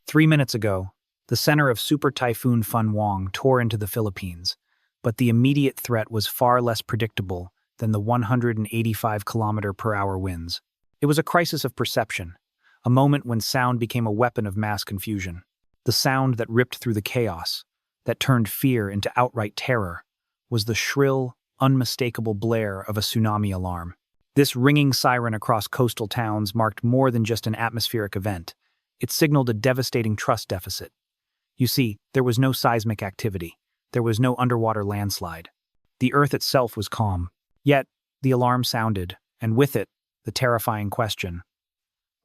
3 minutes ago, the center of Super Typhoon Fun Wong tore into the Philippines, but the immediate threat was far less predictable than the 185-kilometer-per-hour winds. It was a crisis of perception, a moment when sound became a weapon of mass confusion. The sound that ripped through the chaos, that turned fear into outright terror, was the shrill, unmistakable blare of a tsunami alarm. This ringing siren across coastal towns marked more than just an atmospheric event. It signaled a devastating trust deficit. You see, there was no seismic activity. There was no underwater landslide. The Earth itself was calm. Yet, the alarm sounded, and with it, the terrifying question.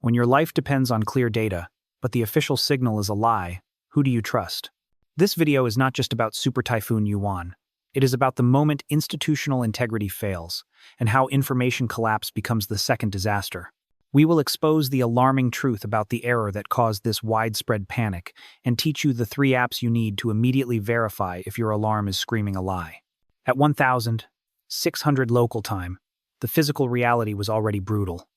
When your life depends on clear data, but the official signal is a lie, who do you trust? This video is not just about Super Typhoon Yuan. It is about the moment institutional integrity fails, and how information collapse becomes the second disaster. We will expose the alarming truth about the error that caused this widespread panic, and teach you the 3 apps you need to immediately verify if your alarm is screaming a lie. At 1,600 local time, the physical reality was already brutal.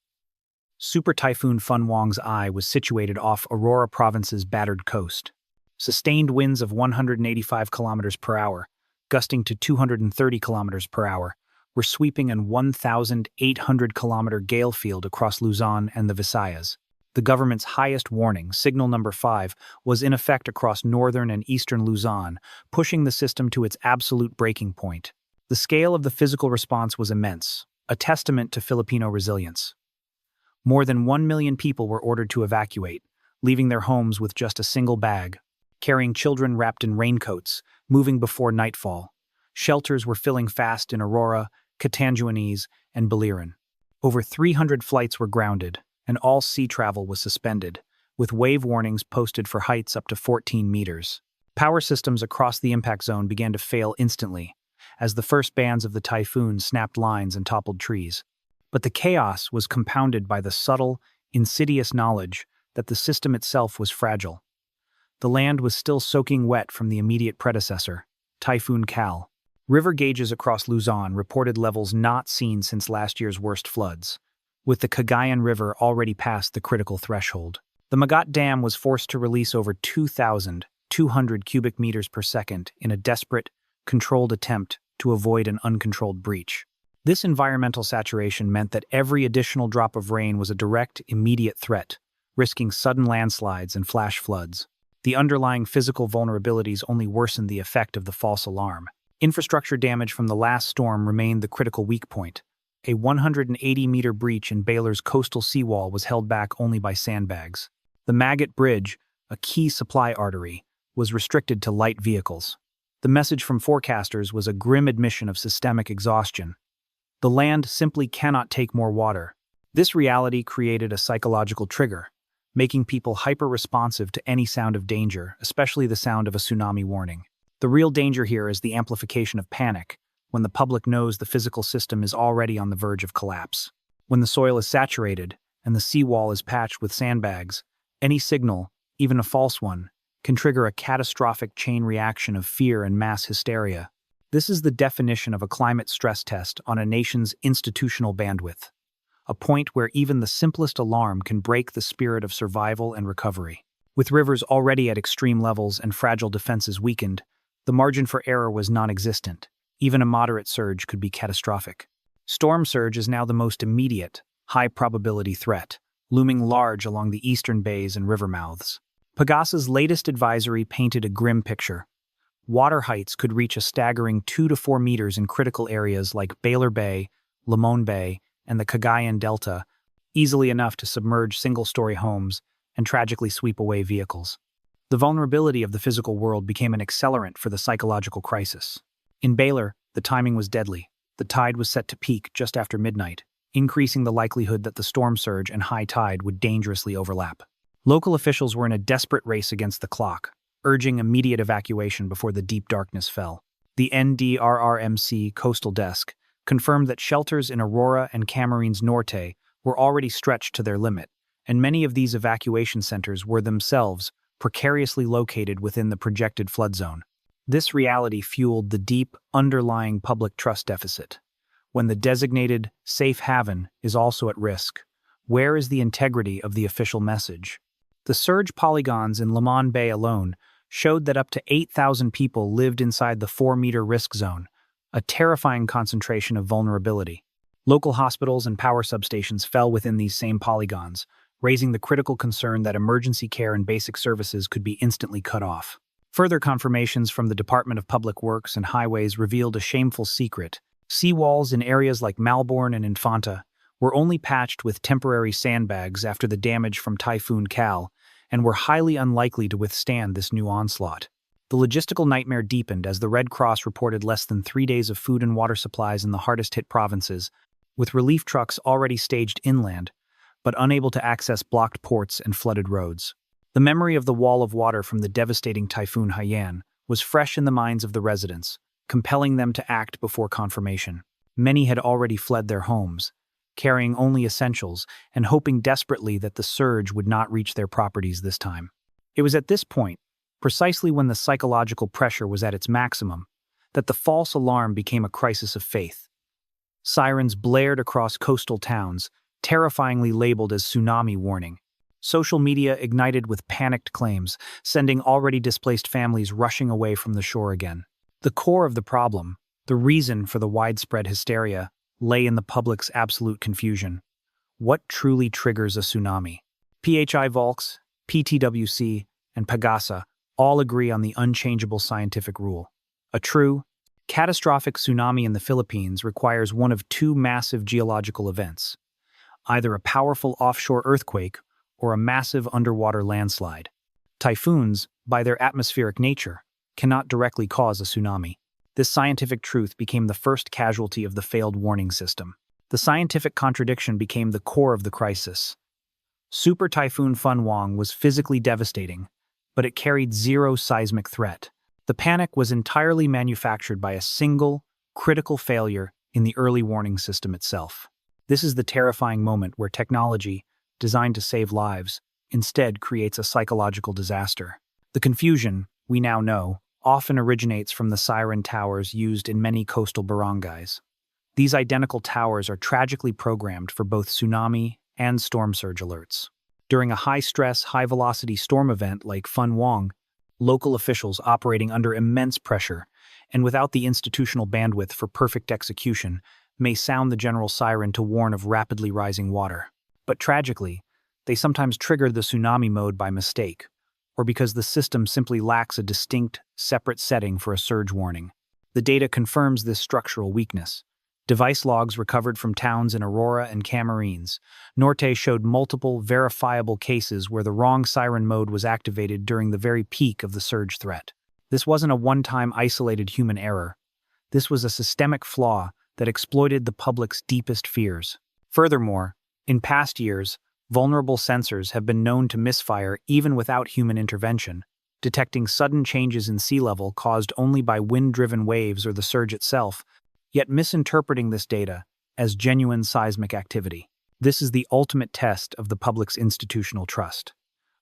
Super Typhoon Fun Wong's eye was situated off Aurora Province's battered coast. Sustained winds of 185 kilometers per hour, gusting to 230 kilometers per hour, were sweeping an 1,800-kilometer gale field across Luzon and the Visayas. The government's highest warning, signal number 5, was in effect across northern and eastern Luzon, pushing the system to its absolute breaking point. The scale of the physical response was immense, a testament to Filipino resilience. More than 1 million people were ordered to evacuate, leaving their homes with just a single bag, carrying children wrapped in raincoats, moving before nightfall. Shelters were filling fast in Aurora, Catanduanes, and Biliran. Over 300 flights were grounded, and all sea travel was suspended, with wave warnings posted for heights up to 14 meters. Power systems across the impact zone began to fail instantly, as the first bands of the typhoon snapped lines and toppled trees. But the chaos was compounded by the subtle, insidious knowledge that the system itself was fragile. The land was still soaking wet from the immediate predecessor, Typhoon Cal. River gauges across Luzon reported levels not seen since last year's worst floods, with the Cagayan River already past the critical threshold. The Magat Dam was forced to release over 2,200 cubic meters per second in a desperate, controlled attempt to avoid an uncontrolled breach. This environmental saturation meant that every additional drop of rain was a direct, immediate threat, risking sudden landslides and flash floods. The underlying physical vulnerabilities only worsened the effect of the false alarm. Infrastructure damage from the last storm remained the critical weak point. A 180-meter breach in Baylor's coastal seawall was held back only by sandbags. The Magat Bridge, a key supply artery, was restricted to light vehicles. The message from forecasters was a grim admission of systemic exhaustion. The land simply cannot take more water. This reality created a psychological trigger, making people hyper-responsive to any sound of danger, especially the sound of a tsunami warning. The real danger here is the amplification of panic, when the public knows the physical system is already on the verge of collapse. When the soil is saturated and the seawall is patched with sandbags, any signal, even a false one, can trigger a catastrophic chain reaction of fear and mass hysteria. This is the definition of a climate stress test on a nation's institutional bandwidth, a point where even the simplest alarm can break the spirit of survival and recovery. With rivers already at extreme levels and fragile defenses weakened, the margin for error was non-existent. Even a moderate surge could be catastrophic. Storm surge is now the most immediate, high-probability threat, looming large along the eastern bays and river mouths. Pagasa's latest advisory painted a grim picture. Water heights could reach a staggering 2 to 4 meters in critical areas like Baylor Bay, Limon Bay, and the Cagayan Delta, easily enough to submerge single-story homes and tragically sweep away vehicles. The vulnerability of the physical world became an accelerant for the psychological crisis. In Baylor, the timing was deadly. The tide was set to peak just after midnight, increasing the likelihood that the storm surge and high tide would dangerously overlap. Local officials were in a desperate race against the clock, urging immediate evacuation before the deep darkness fell. The NDRRMC Coastal Desk confirmed that shelters in Aurora and Camarines Norte were already stretched to their limit, and many of these evacuation centers were themselves precariously located within the projected flood zone. This reality fueled the deep, underlying public trust deficit. When the designated safe haven is also at risk, where is the integrity of the official message? The surge polygons in Lemon Bay alone showed that up to 8,000 people lived inside the 4-meter risk zone, a terrifying concentration of vulnerability. Local hospitals and power substations fell within these same polygons, raising the critical concern that emergency care and basic services could be instantly cut off. Further confirmations from the Department of Public Works and Highways revealed a shameful secret. Seawalls in areas like Malbourne and Infanta were only patched with temporary sandbags after the damage from Typhoon Cal, and were highly unlikely to withstand this new onslaught. The logistical nightmare deepened as the Red Cross reported less than 3 days of food and water supplies in the hardest-hit provinces, with relief trucks already staged inland, but unable to access blocked ports and flooded roads. The memory of the wall of water from the devastating Typhoon Haiyan was fresh in the minds of the residents, compelling them to act before confirmation. Many had already fled their homes, carrying only essentials and hoping desperately that the surge would not reach their properties this time. It was at this point, precisely when the psychological pressure was at its maximum, that the false alarm became a crisis of faith. Sirens blared across coastal towns, terrifyingly labeled as tsunami warning. Social media ignited with panicked claims, sending already displaced families rushing away from the shore again. The core of the problem, the reason for the widespread hysteria, lay in the public's absolute confusion. What truly triggers a tsunami? Phivolcs, PTWC, and Pagasa all agree on the unchangeable scientific rule. A true, catastrophic tsunami in the Philippines requires one of two massive geological events, either a powerful offshore earthquake or a massive underwater landslide. Typhoons, by their atmospheric nature, cannot directly cause a tsunami. This scientific truth became the first casualty of the failed warning system. The scientific contradiction became the core of the crisis. Super Typhoon Fun Wong was physically devastating, but it carried zero seismic threat. The panic was entirely manufactured by a single, critical failure in the early warning system itself. This is the terrifying moment where technology, designed to save lives, instead creates a psychological disaster. The confusion, we now know, often originates from the siren towers used in many coastal barangays. These identical towers are tragically programmed for both tsunami and storm surge alerts. During a high-stress, high-velocity storm event like Fun Wong, local officials operating under immense pressure and without the institutional bandwidth for perfect execution may sound the general siren to warn of rapidly rising water. But tragically, they sometimes trigger the tsunami mode by mistake, or because the system simply lacks a distinct, separate setting for a surge warning. The data confirms this structural weakness. Device logs recovered from towns in Aurora and Camarines Norte showed multiple, verifiable cases where the wrong siren mode was activated during the very peak of the surge threat. This wasn't a one-time isolated human error. This was a systemic flaw that exploited the public's deepest fears. Furthermore, in past years, vulnerable sensors have been known to misfire even without human intervention, detecting sudden changes in sea level caused only by wind-driven waves or the surge itself, yet misinterpreting this data as genuine seismic activity. This is the ultimate test of the public's institutional trust.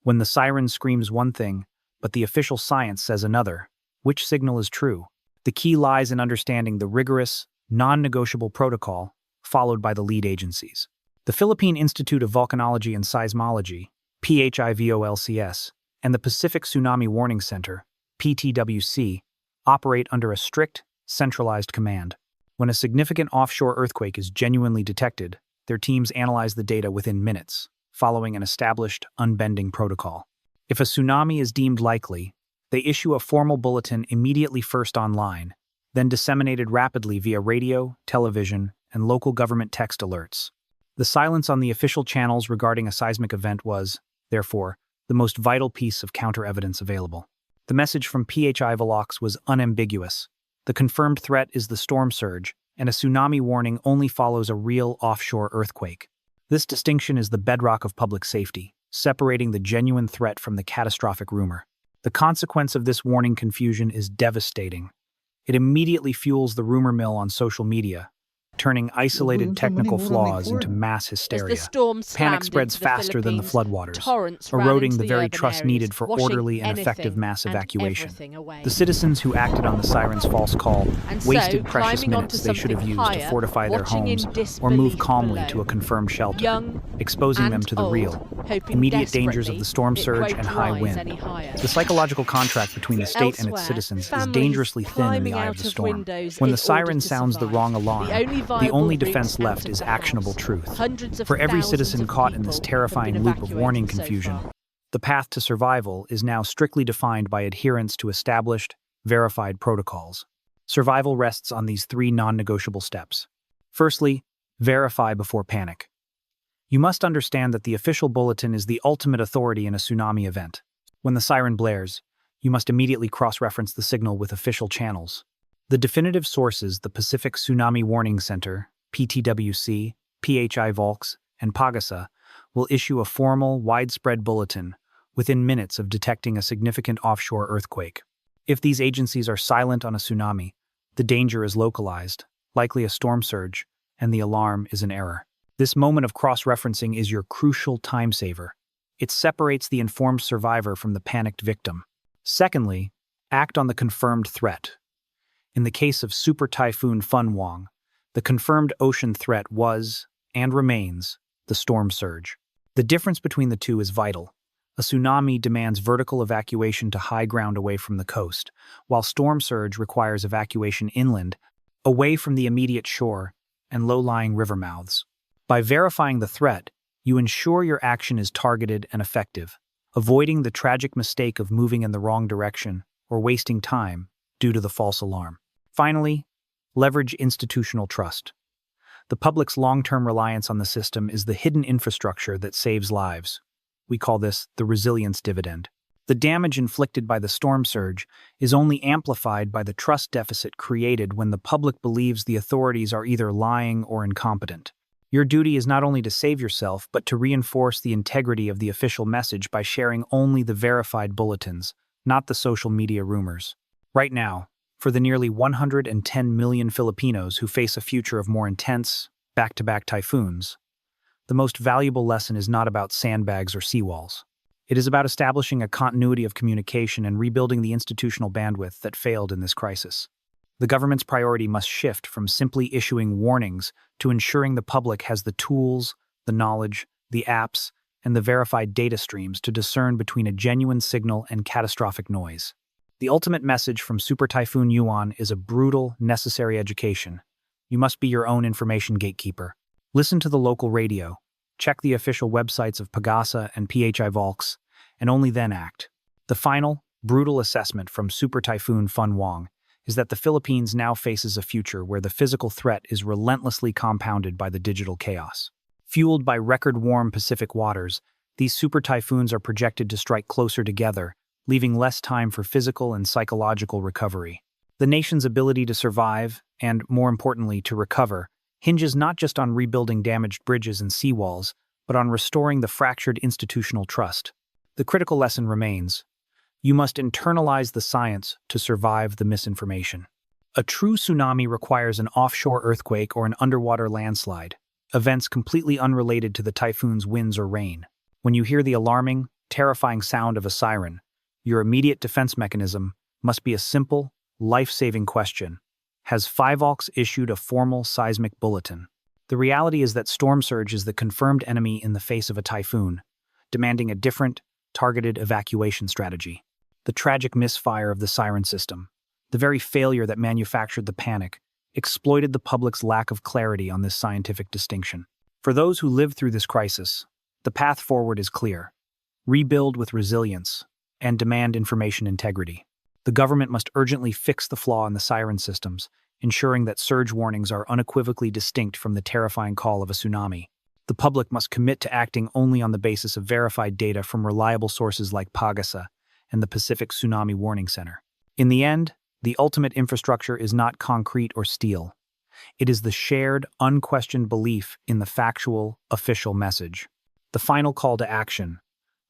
When the siren screams one thing, but the official science says another, which signal is true? The key lies in understanding the rigorous, non-negotiable protocol followed by the lead agencies. The Philippine Institute of Volcanology and Seismology, PHIVOLCS, and the Pacific Tsunami Warning Center, PTWC, operate under a strict, centralized command. When a significant offshore earthquake is genuinely detected, their teams analyze the data within minutes, following an established, unbending protocol. If a tsunami is deemed likely, they issue a formal bulletin immediately first online, then disseminated rapidly via radio, television, and local government text alerts. The silence on the official channels regarding a seismic event was, therefore, the most vital piece of counter-evidence available. The message from Phivolcs was unambiguous. The confirmed threat is the storm surge, and a tsunami warning only follows a real offshore earthquake. This distinction is the bedrock of public safety, separating the genuine threat from the catastrophic rumor. The consequence of this warning confusion is devastating. It immediately fuels the rumor mill on social media, turning isolated technical flaws into mass As hysteria. the storm Panic slammed spreads into the faster than the Philippines, floodwaters, torrents ran eroding into the very urban trust areas, needed for washing orderly and effective anything mass and evacuation. everything away. The citizens who acted on the siren's false call And wasted so, precious climbing onto minutes they should have something used to higher, fortify their watching in homes or move disbelief calmly below, to a confirmed shelter, young exposing them and to the old, real, hoping immediate dangers of desperately the storm it surge won't and high rise wind. any higher. The psychological contract between the state and its Elsewhere, citizens is families dangerously thin in the climbing eye of out the of storm. windows When in the siren order to sounds the survive. wrong alarm, The only the viable only route defense out left of is the actionable house. truth. Hundreds of For every thousands citizen of caught in this people terrifying have been loop of warning evacuated so confusion, far. the path to survival is now strictly defined by adherence to established, verified protocols. Survival rests on these three non-negotiable steps. Firstly, verify before panic. You must understand that the official bulletin is the ultimate authority in a tsunami event. When the siren blares, you must immediately cross-reference the signal with official channels. The definitive sources, the Pacific Tsunami Warning Center, PTWC, Phivolcs, and Pagasa, will issue a formal, widespread bulletin within minutes of detecting a significant offshore earthquake. If these agencies are silent on a tsunami, the danger is localized, likely a storm surge, and the alarm is an error. This moment of cross-referencing is your crucial time saver. It separates the informed survivor from the panicked victim. Secondly, act on the confirmed threat. In the case of Super Typhoon Fun Wong, the confirmed ocean threat was, and remains, the storm surge. The difference between the two is vital. A tsunami demands vertical evacuation to high ground away from the coast, while storm surge requires evacuation inland, away from the immediate shore and low-lying river mouths. By verifying the threat, you ensure your action is targeted and effective, avoiding the tragic mistake of moving in the wrong direction or wasting time due to the false alarm. Finally, leverage institutional trust. The public's long-term reliance on the system is the hidden infrastructure that saves lives. We call this the resilience dividend. The damage inflicted by the storm surge is only amplified by the trust deficit created when the public believes the authorities are either lying or incompetent. Your duty is not only to save yourself, but to reinforce the integrity of the official message by sharing only the verified bulletins, not the social media rumors. Right now, for the nearly 110 million Filipinos who face a future of more intense, back-to-back typhoons, the most valuable lesson is not about sandbags or seawalls. It is about establishing a continuity of communication and rebuilding the institutional bandwidth that failed in this crisis. The government's priority must shift from simply issuing warnings to ensuring the public has the tools, the knowledge, the apps, and the verified data streams to discern between a genuine signal and catastrophic noise. The ultimate message from Super Typhoon Yuan is a brutal, necessary education. You must be your own information gatekeeper. Listen to the local radio, check the official websites of Pagasa and Phivolcs, and only then act. The final, brutal assessment from Super Typhoon Fun Wong is that the Philippines now faces a future where the physical threat is relentlessly compounded by the digital chaos. Fueled by record-warm Pacific waters, these super typhoons are projected to strike closer together, leaving less time for physical and psychological recovery. The nation's ability to survive, and, more importantly, to recover, hinges not just on rebuilding damaged bridges and seawalls, but on restoring the fractured institutional trust. The critical lesson remains: you must internalize the science to survive the misinformation. A true tsunami requires an offshore earthquake or an underwater landslide, events completely unrelated to the typhoon's winds or rain. When you hear the alarming, terrifying sound of a siren, your immediate defense mechanism must be a simple, life-saving question. Has Phivolcs issued a formal seismic bulletin? The reality is that storm surge is the confirmed enemy in the face of a typhoon, demanding a different, targeted evacuation strategy. The tragic misfire of the siren system, the very failure that manufactured the panic, exploited the public's lack of clarity on this scientific distinction. For those who lived through this crisis, the path forward is clear: rebuild with resilience and demand information integrity. The government must urgently fix the flaw in the siren systems, ensuring that surge warnings are unequivocally distinct from the terrifying call of a tsunami. The public must commit to acting only on the basis of verified data from reliable sources like Pagasa and the Pacific Tsunami Warning Center. In the end, the ultimate infrastructure is not concrete or steel. It is the shared, unquestioned belief in the factual, official message. The final call to action.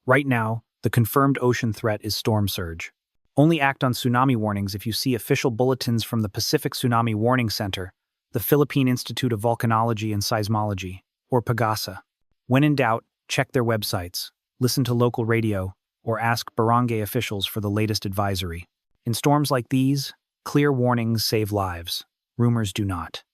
Right now, the confirmed ocean threat is storm surge. Only act on tsunami warnings if you see official bulletins from the Pacific Tsunami Warning Center, the Philippine Institute of Volcanology and Seismology, or Pagasa. When in doubt, check their websites, listen to local radio, or ask barangay officials for the latest advisory. In storms like these, clear warnings save lives. Rumors do not.